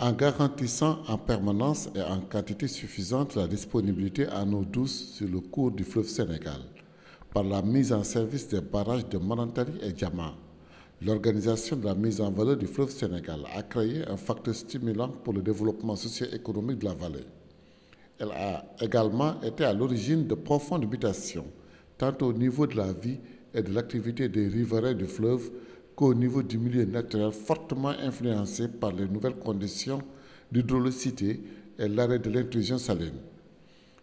en garantissant en permanence et en quantité suffisante la disponibilité en eau douce sur le cours du fleuve Sénégal, par la mise en service des barrages de Marantari et Diama. L'organisation de la mise en valeur du fleuve Sénégal a créé un facteur stimulant pour le développement socio-économique de la vallée. Elle a également été à l'origine de profondes mutations, tant au niveau de la vie et de l'activité des riverains du fleuve qu'au niveau du milieu naturel fortement influencé par les nouvelles conditions d'hydrolocité et l'arrêt de l'intrusion saline.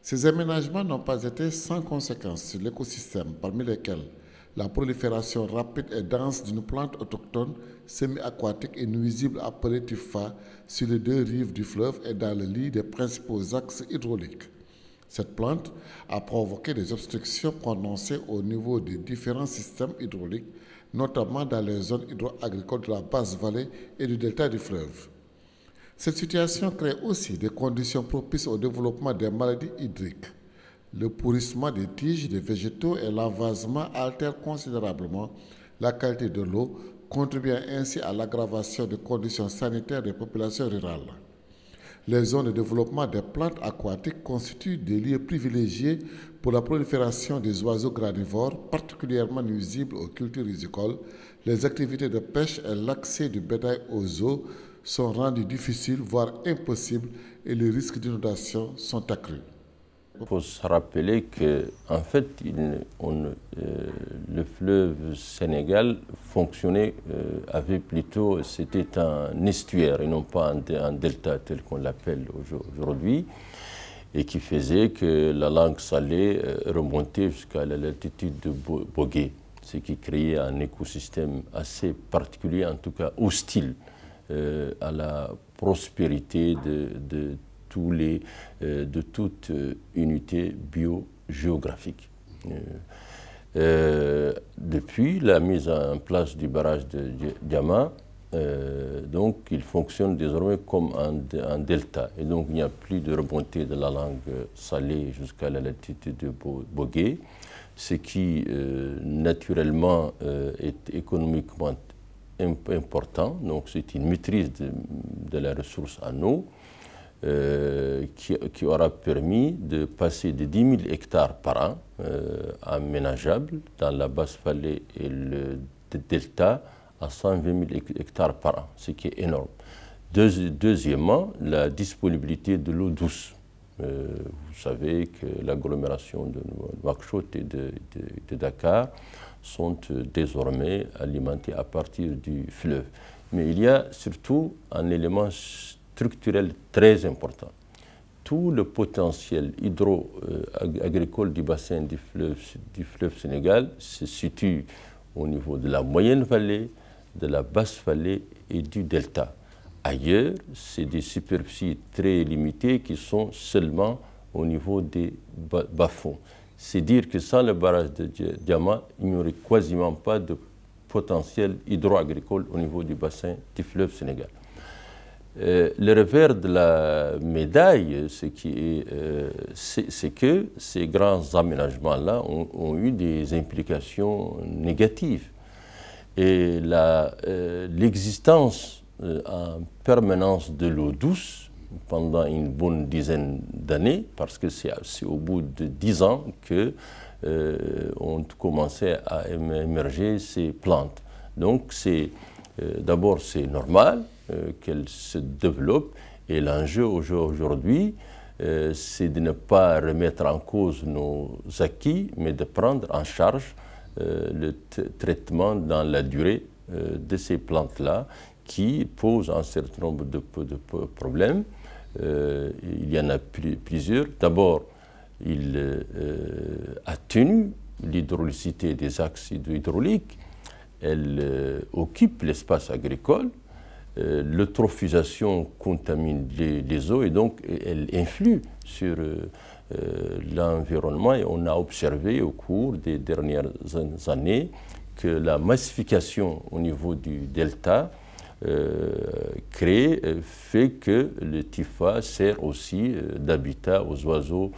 Ces aménagements n'ont pas été sans conséquences sur l'écosystème, parmi lesquels la prolifération rapide et dense d'une plante autochtone semi-aquatique et nuisible appelée tufa sur les deux rives du fleuve et dans le lit des principaux axes hydrauliques. Cette plante a provoqué des obstructions prononcées au niveau des différents systèmes hydrauliques, notamment dans les zones hydro-agricoles de la basse vallée et du delta du fleuve. Cette situation crée aussi des conditions propices au développement des maladies hydriques. Le pourrissement des tiges des végétaux et l'envasement altèrent considérablement la qualité de l'eau, contribuant ainsi à l'aggravation des conditions sanitaires des populations rurales. Les zones de développement des plantes aquatiques constituent des lieux privilégiés pour la prolifération des oiseaux granivores, particulièrement nuisibles aux cultures rizicoles. Les activités de pêche et l'accès du bétail aux eaux sont rendus difficiles, voire impossibles, et les risques d'inondation sont accrus. Il faut se rappeler que, en fait, le fleuve Sénégal fonctionnait, c'était un estuaire et non pas un delta tel qu'on l'appelle aujourd'hui, et qui faisait que la langue salée remontait jusqu'à la latitude de Bogué, ce qui créait un écosystème assez particulier, en tout cas hostile à la prospérité de toute unité biogéographique. Depuis la mise en place du barrage de Diama, donc il fonctionne désormais comme un delta. Et donc il n'y a plus de remontée de la langue salée jusqu'à la latitude de Bogué, ce qui naturellement est économiquement important. Donc c'est une maîtrise de la ressource en eau. Qui aura permis de passer de 10 000 hectares par an aménageables dans la basse vallée et le delta à 120 000 hectares par an, ce qui est énorme. Deuxièmement, la disponibilité de l'eau douce. Vous savez que l'agglomération de Nouakchott et de Dakar sont désormais alimentées à partir du fleuve. Mais il y a surtout un élément structurel très important. Tout le potentiel hydro-agricole du bassin du fleuve Sénégal se situe au niveau de la moyenne vallée, de la basse vallée et du delta. Ailleurs, c'est des superficies très limitées qui sont seulement au niveau des bas-fonds. C'est dire que sans le barrage de Diama, il n'y aurait quasiment pas de potentiel hydro-agricole au niveau du bassin du fleuve Sénégal. Le revers de la médaille, c'est que ces grands aménagements-là ont eu des implications négatives. Et l'existence en permanence de l'eau douce pendant une bonne dizaine d'années, parce que c'est au bout de 10 ans que ont commencé à émerger ces plantes. Donc d'abord c'est normal qu'elle se développe. Et l'enjeu aujourd'hui, c'est de ne pas remettre en cause nos acquis, mais de prendre en charge le traitement dans la durée de ces plantes-là qui posent un certain nombre de problèmes. Il y en a plusieurs. D'abord, il atténue l'hydraulicité des axes hydrauliques, elle occupe l'espace agricole. L'eutrophisation contamine les eaux et donc elle influe sur l'environnement. Et on a observé au cours des dernières années que la massification au niveau du delta fait que le TIFA sert aussi d'habitat aux oiseaux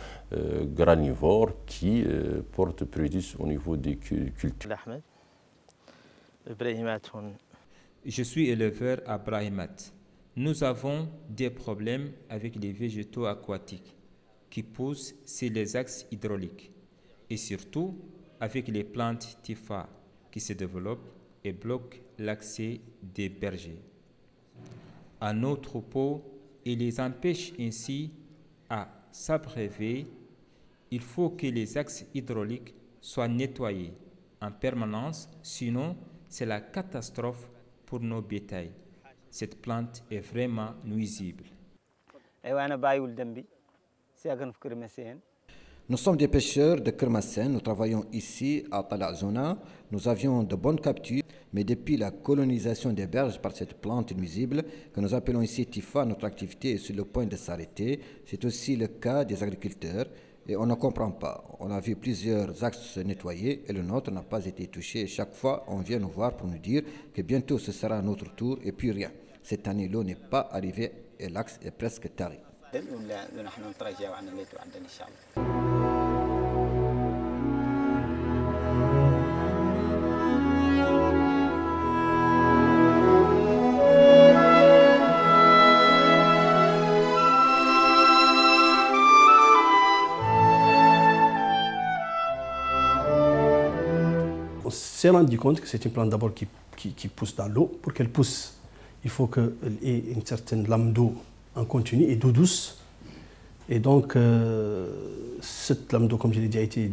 granivores qui portent préjudice au niveau des cultures. Je suis éleveur à Brahimat. Nous avons des problèmes avec les végétaux aquatiques qui poussent sur les axes hydrauliques et surtout avec les plantes typha qui se développent et bloquent l'accès des bergers à nos troupeaux et les empêchent ainsi à s'abreuver. Il faut que les axes hydrauliques soient nettoyés en permanence, sinon c'est la catastrophe pour nos bétails. Cette plante est vraiment nuisible. Nous sommes des pêcheurs de Kermassen, nous travaillons ici à Talazona. Nous avions de bonnes captures, mais depuis la colonisation des berges par cette plante nuisible, que nous appelons ici Tifa, notre activité est sur le point de s'arrêter. C'est aussi le cas des agriculteurs et on ne comprend pas. On a vu plusieurs axes nettoyés et le nôtre n'a pas été touché. Et chaque fois, on vient nous voir pour nous dire que bientôt ce sera notre tour et puis rien. Cette année, l'eau n'est pas arrivée et l'axe est presque tari. On s'est rendu compte que c'est une plante d'abord qui pousse dans l'eau. Pour qu'elle pousse, il faut qu'elle ait une certaine lame d'eau en continu et d'eau douce. Et donc, cette lame d'eau, comme je l'ai dit, a été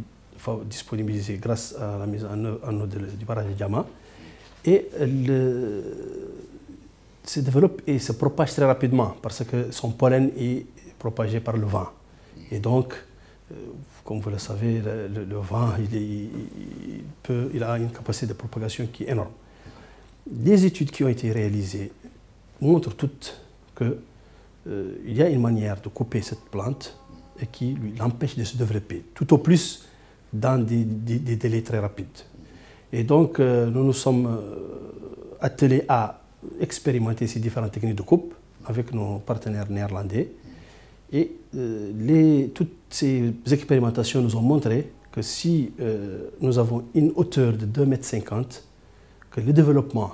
disponibilisée grâce à la mise en eau du barrage de Diama. Et elle se développe et se propage très rapidement parce que son pollen est propagé par le vent. Et donc, comme vous le savez, le vent il a une capacité de propagation qui est énorme. Des études qui ont été réalisées montrent toutes qu'il y a une manière de couper cette plante et qui l'empêche de se développer, tout au plus dans des délais très rapides. Et donc, nous nous sommes attelés à expérimenter ces différentes techniques de coupe avec nos partenaires néerlandais. Et toutes ces expérimentations nous ont montré que si nous avons une hauteur de 2,50 m, que le développement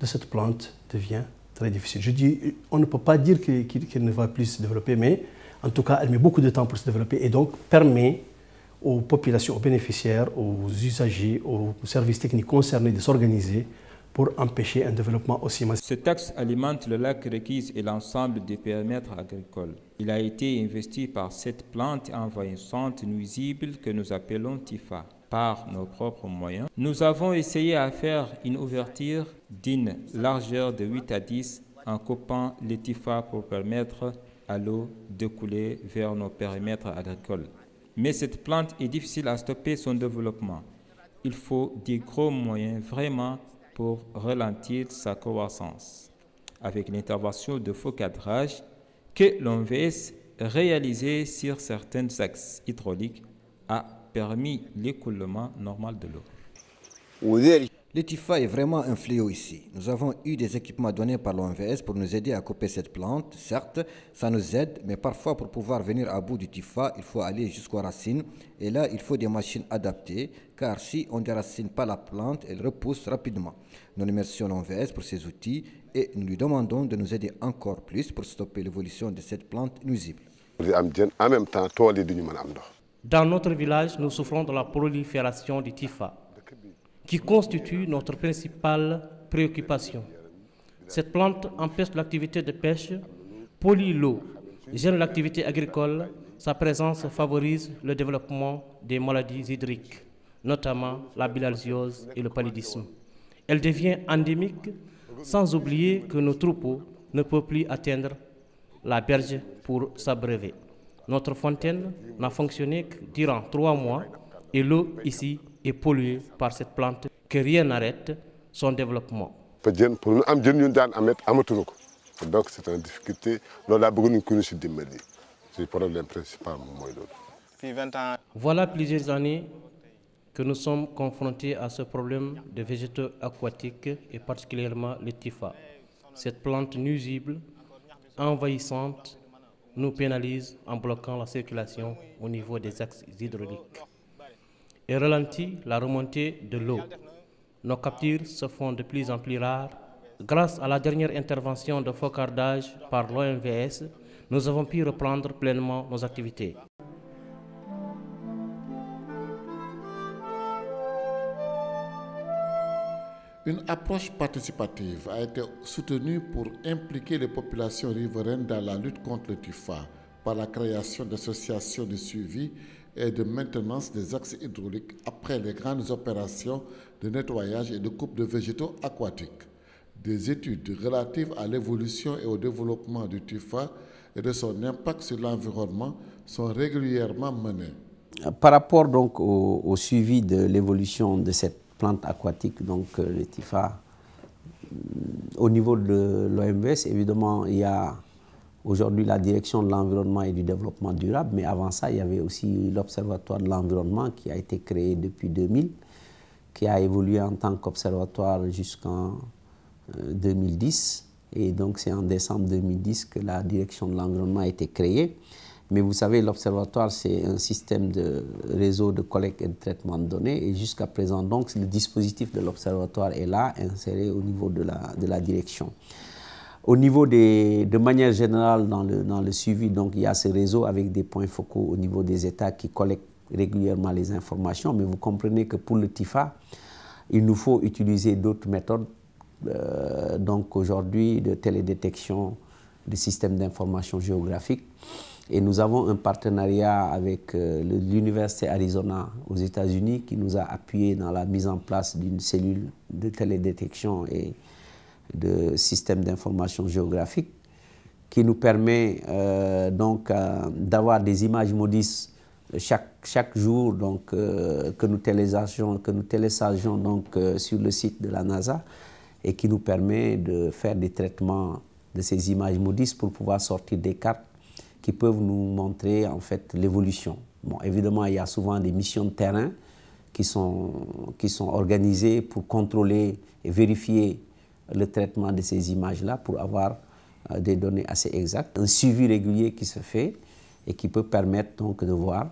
de cette plante devient très difficile. Je dis, on ne peut pas dire qu'elle ne va plus se développer, mais en tout cas, elle met beaucoup de temps pour se développer et donc permet aux populations, aux bénéficiaires, aux usagers, aux services techniques concernés de s'organiser pour empêcher un développement aussi massif. Cet axe alimente le lac Requise et l'ensemble des périmètres agricoles. Il a été investi par cette plante envahissante nuisible que nous appelons Tifa. Par nos propres moyens, nous avons essayé à faire une ouverture d'une largeur de 8 à 10 en coupant les Tifa pour permettre à l'eau de couler vers nos périmètres agricoles. Mais cette plante est difficile à stopper son développement. Il faut des gros moyens vraiment pour ralentir sa croissance. Avec l'intervention de faux cadrage que l'OMVS réalisé sur certains axes hydrauliques a permis l'écoulement normal de l'eau. Le Tifa est vraiment un fléau ici. Nous avons eu des équipements donnés par l'OMVS pour nous aider à couper cette plante. Certes, ça nous aide, mais parfois pour pouvoir venir à bout du Tifa, il faut aller jusqu'aux racines. Et là, il faut des machines adaptées, car si on ne déracine pas la plante, elle repousse rapidement. Nous remercions l'OMVS pour ces outils et nous lui demandons de nous aider encore plus pour stopper l'évolution de cette plante nuisible. En même temps, dans notre village, nous souffrons de la prolifération du Tifa, qui constitue notre principale préoccupation. Cette plante empêche l'activité de pêche, pollue l'eau, gêne l'activité agricole. Sa présence favorise le développement des maladies hydriques, notamment la bilharziose et le paludisme. Elle devient endémique, sans oublier que nos troupeaux ne peuvent plus atteindre la berge pour s'abreuver. Notre fontaine n'a fonctionné que durant 3 mois et l'eau ici est polluée par cette plante que rien n'arrête son développement. Donc c'est une difficulté. C'est le problème principal. Voilà plusieurs années que nous sommes confrontés à ce problème de végétaux aquatiques et particulièrement le Tifa. Cette plante nuisible, envahissante, nous pénalise en bloquant la circulation au niveau des axes hydrauliques et ralentit la remontée de l'eau. Nos captures se font de plus en plus rares Grâce à la dernière intervention de focardage par l'OMVS, nous avons pu reprendre pleinement nos activités. Une approche participative a été soutenue pour impliquer les populations riveraines dans la lutte contre le tufa par la création d'associations de suivi et de maintenance des axes hydrauliques après les grandes opérations de nettoyage et de coupe de végétaux aquatiques. Des études relatives à l'évolution et au développement du tufa et de son impact sur l'environnement sont régulièrement menées. Par rapport donc au suivi de l'évolution de cette plante aquatique, donc le tufa, au niveau de l'OMVS, évidemment, il y a aujourd'hui la direction de l'environnement et du développement durable, mais avant ça, il y avait aussi l'Observatoire de l'environnement qui a été créé depuis 2000, qui a évolué en tant qu'observatoire jusqu'en 2010. Et donc, c'est en décembre 2010 que la direction de l'environnement a été créée. Mais vous savez, l'observatoire, c'est un système de réseau de collecte et de traitement de données. Et jusqu'à présent, donc, le dispositif de l'observatoire est là, inséré au niveau de la direction. Au niveau de manière générale, dans le suivi, donc, il y a ce réseau avec des points focaux au niveau des États qui collectent régulièrement les informations. Mais vous comprenez que pour le tufa, il nous faut utiliser d'autres méthodes. Donc aujourd'hui, de télédétection, de systèmes d'information géographique. Et nous avons un partenariat avec l'Université Arizona aux États-Unis qui nous a appuyé dans la mise en place d'une cellule de télédétection et de systèmes d'information géographique qui nous permet donc d'avoir des images MODIS chaque jour donc, que nous téléchargeons donc, sur le site de la NASA et qui nous permet de faire des traitements de ces images MODIS pour pouvoir sortir des cartes qui peuvent nous montrer en fait l'évolution. Bon, évidemment, il y a souvent des missions de terrain qui sont organisées pour contrôler et vérifier le traitement de ces images-là pour avoir des données assez exactes. Un suivi régulier qui se fait et qui peut permettre donc de voir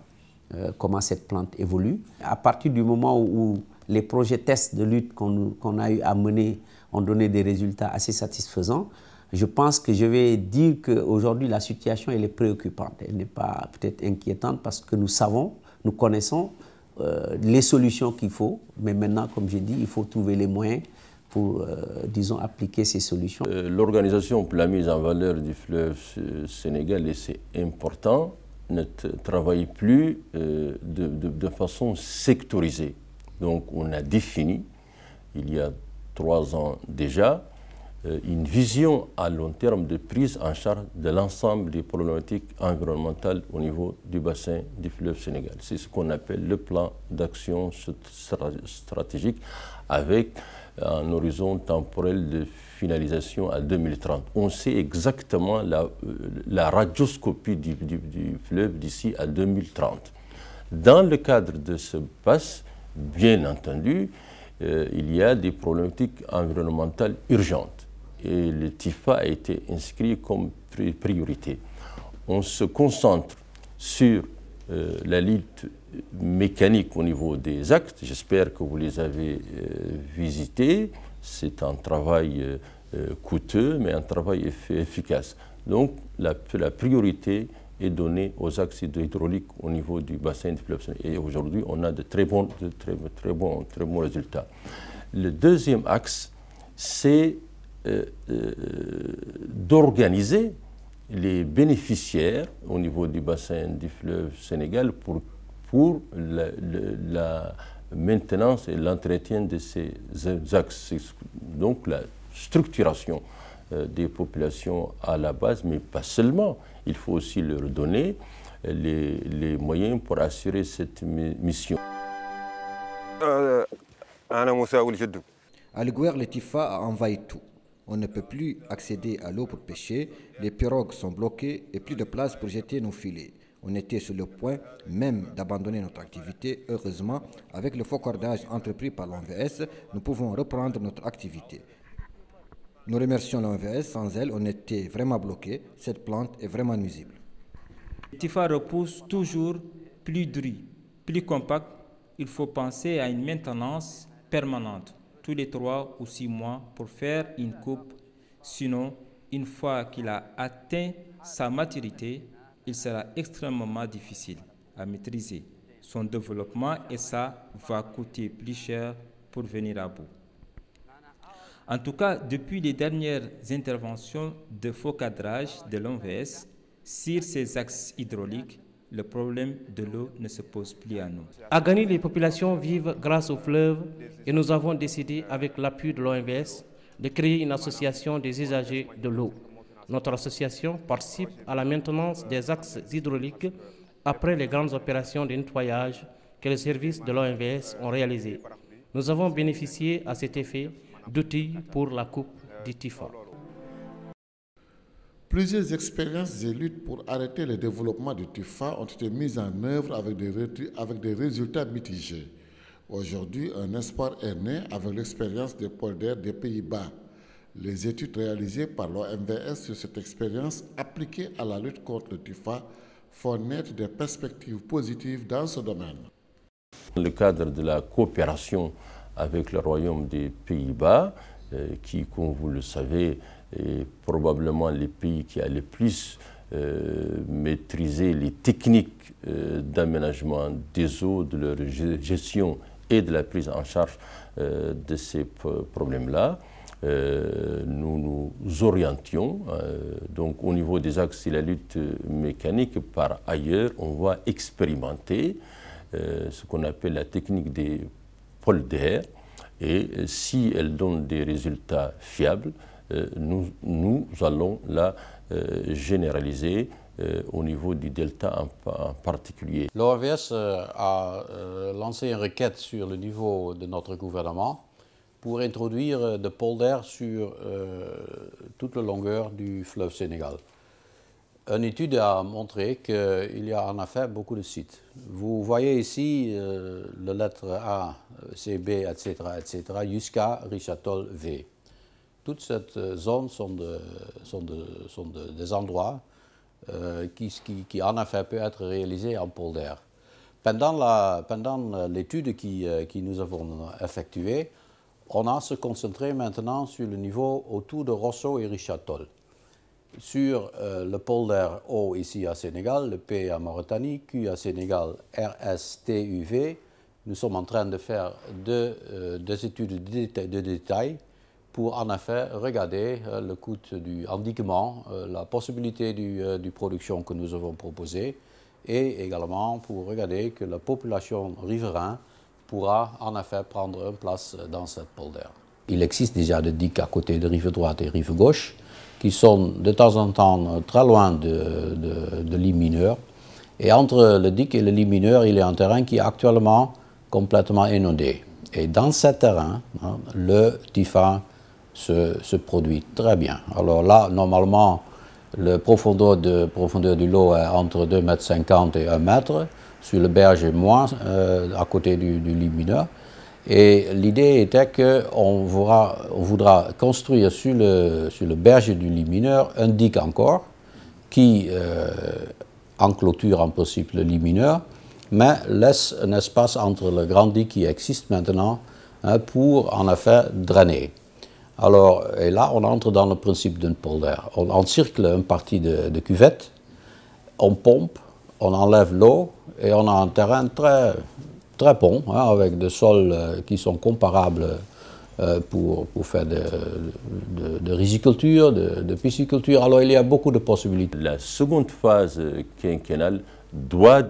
comment cette plante évolue. À partir du moment où les projets tests de lutte qu'on a eu à mener ont donné des résultats assez satisfaisants, je pense que je vais dire qu'aujourd'hui la situation elle est préoccupante. Elle n'est pas peut-être inquiétante parce que nous connaissons les solutions qu'il faut, mais maintenant, comme j'ai dit, il faut trouver les moyens pour, disons, appliquer ces solutions. L'organisation pour la mise en valeur du fleuve Sénégal, et c'est important, ne travaille plus de façon sectorisée. Donc on a défini, il y a 3 ans déjà, une vision à long terme de prise en charge de l'ensemble des problématiques environnementales au niveau du bassin du fleuve Sénégal. C'est ce qu'on appelle le plan d'action stratégique avec un horizon temporel de finalisation à 2030. On sait exactement la radioscopie du fleuve d'ici à 2030. Dans le cadre de ce PAS, bien entendu, il y a des problématiques environnementales urgentes. Et le tufa a été inscrit comme priorité. On se concentre sur la lutte mécanique au niveau des actes. J'espère que vous les avez visités. C'est un travail coûteux, mais un travail efficace. Donc la priorité est donnée aux axes hydrauliques au niveau du bassin du fleuve Sénégal. Et aujourd'hui, on a de très bons résultats. Le deuxième axe, c'est d'organiser les bénéficiaires au niveau du bassin du fleuve Sénégal pour la maintenance et l'entretien de ces axes. Donc la structuration des populations à la base, mais pas seulement. Il faut aussi leur donner les moyens pour assurer cette mission. À l'Iguer, le tufa a envahi tout. On ne peut plus accéder à l'eau pour pêcher, les pirogues sont bloquées et plus de place pour jeter nos filets. On était sur le point même d'abandonner notre activité. Heureusement, avec le focardage entrepris par l'OMVS, nous pouvons reprendre notre activité. Nous remercions l'OMVS, sans elle, on était vraiment bloqué. Cette plante est vraiment nuisible. Le tufa repousse toujours plus dur, plus compact. Il faut penser à une maintenance permanente. tous les 3 ou 6 mois pour faire une coupe. Sinon, une fois qu'il a atteint sa maturité, il sera extrêmement difficile à maîtriser son développement et ça va coûter plus cher pour venir à bout. En tout cas, depuis les dernières interventions de faux cadrage de l'OMVS sur ces axes hydrauliques, le problème de l'eau ne se pose plus à nous. À Gani, les populations vivent grâce au fleuve et nous avons décidé, avec l'appui de l'OMVS, de créer une association des usagers de l'eau. Notre association participe à la maintenance des axes hydrauliques après les grandes opérations de nettoyage que les services de l'OMVS ont réalisées. Nous avons bénéficié à cet effet d'outils pour la coupe du TIFA. Plusieurs expériences et luttes pour arrêter le développement du TIFA ont été mises en œuvre avec des résultats mitigés. Aujourd'hui, un espoir est né avec l'expérience des polders des Pays-Bas. Les études réalisées par l'OMVS sur cette expérience appliquée à la lutte contre le TIFA font naître des perspectives positives dans ce domaine. Dans le cadre de la coopération avec le Royaume des Pays-Bas, qui, comme vous le savez, est probablement le pays qui a le plus maîtrisé les techniques d'aménagement des eaux, de leur gestion et de la prise en charge de ces problèmes-là. Nous nous orientions, donc au niveau des axes et la lutte mécanique, par ailleurs, on va expérimenter ce qu'on appelle la technique des polders, et si elle donne des résultats fiables, nous allons la généraliser au niveau du delta en particulier. L'OMVS a lancé une requête sur le niveau de notre gouvernement pour introduire des polders sur toute la longueur du fleuve Sénégal. Une étude a montré qu'il y a en effet beaucoup de sites. Vous voyez ici les lettres A, C, B, etc., jusqu'à Richard-Toll V. Toute cette zone sont des endroits qui en effet peut être réalisés en polder. Pendant l'étude que nous avons effectuée, on a se concentré maintenant sur le niveau autour de Rosso et Richard-Toll. Sur le polder O ici à Sénégal, le P à Mauritanie, Q à Sénégal, RS, TUV, nous sommes en train de faire des études de détail pour en effet regarder le coût du handicament, la possibilité du production que nous avons proposée et également pour regarder que la population riveraine pourra en effet prendre une place dans cette polder. Il existe déjà des digues à côté de rive droite et rive gauche qui sont de temps en temps très loin de lit mineur. Et entre le digue et le lit mineur, il y a un terrain qui est actuellement complètement inondé. Et dans ce terrain, le TIFA se produit très bien. Alors là, normalement, la profondeur de l'eau est entre 2,50 m et 1 m, sur le berge et moins, à côté du lit mineur. Et l'idée était qu'on voudra construire sur le berge du lit mineur un digue encore, qui enclôture en principe le lit mineur, mais laisse un espace entre le grand digue qui existe maintenant pour en effet drainer. Alors, et là, on entre dans le principe d'un polder. On encercle une partie de cuvette, on pompe, on enlève l'eau et on a un terrain très bon, avec des sols qui sont comparables pour faire de riziculture, de pisciculture. Alors, il y a beaucoup de possibilités. La seconde phase quinquennale doit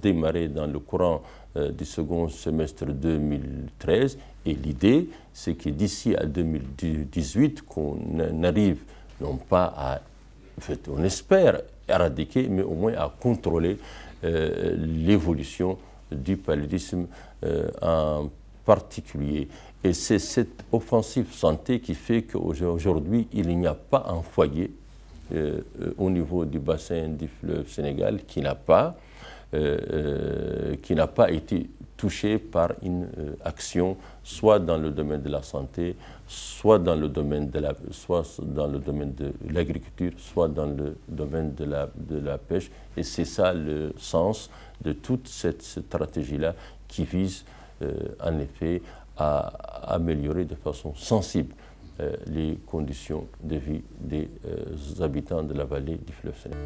démarrer dans le courant du second semestre 2013 et l'idée c'est que d'ici à 2018 qu'on arrive non pas à, en fait, on espère éradiquer mais au moins à contrôler l'évolution du paludisme en particulier. Et c'est cette offensive santé qui fait qu'aujourd'hui il n'y a pas un foyer au niveau du bassin du fleuve Sénégal qui n'a pas été touché par une action, soit dans le domaine de la santé, soit dans le domaine de l'agriculture, soit dans le domaine de la pêche. Et c'est ça le sens de toute cette stratégie-là qui vise en effet à améliorer de façon sensible les conditions de vie des habitants de la vallée du fleuve Sénégal.